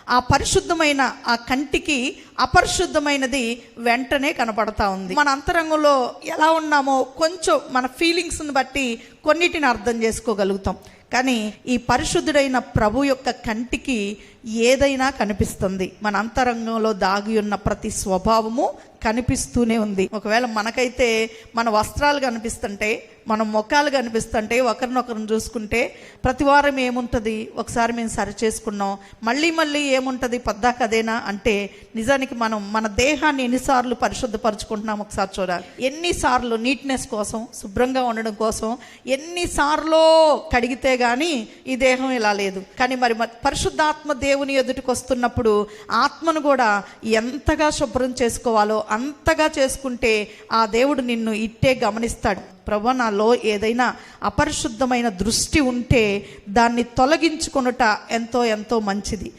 ఆ పరిశుద్ధమైన ఆ కంటికి అపరిశుద్ధమైనది వెంటనే కనపడతా ఉంది. మన అంతరంగంలో ఎలా ఉన్నామో కొంచెం మన ఫీలింగ్స్ని బట్టి కొన్నిటిని అర్థం చేసుకోగలుగుతాం. కానీ ఈ పరిశుద్ధుడైన ప్రభు యొక్క కంటికి ఏదైనా కనిపిస్తుంది. మన అంతరంగంలో దాగి ఉన్న ప్రతి స్వభావము కనిపిస్తూనే ఉంది. ఒకవేళ మనకైతే మన వస్త్రాలు కనిపిస్తుంటే, మన ముఖాలు కనిపిస్తుంటే, ఒకరినొకరిని చూసుకుంటే ప్రతి వారం ఏముంటుంది, ఒకసారి మేము సరి చేసుకున్నాం, మళ్ళీ ఏముంటుంది పద్దాకదేనా అంటే, నిజానికి మనం మన దేహాన్ని ఎన్నిసార్లు పరిశుద్ధపరచుకుంటున్నాం ఒకసారి చూడాలి. ఎన్నిసార్లు నీట్నెస్ కోసం, శుభ్రంగా ఉండడం కోసం ఎన్నిసార్లు కడిగితే కానీ ఈ దేహం ఇలా లేదు. కానీ మరి పరిశుద్ధాత్మ దేవుని ఎదుటికి వస్తున్నప్పుడు ఆత్మను కూడా ఎంతగా శుభ్రం చేసుకోవాలో అంతగా చేసుకుంటే ఆ దేవుడు నిన్ను ఇట్టే గమనిస్తాడు. ప్రభువా, నాలో ఏదైనా అపరిశుద్ధమైన దృష్టి ఉంటే దాన్ని తొలగించుకొనుట ఎంతో ఎంతో మంచిది.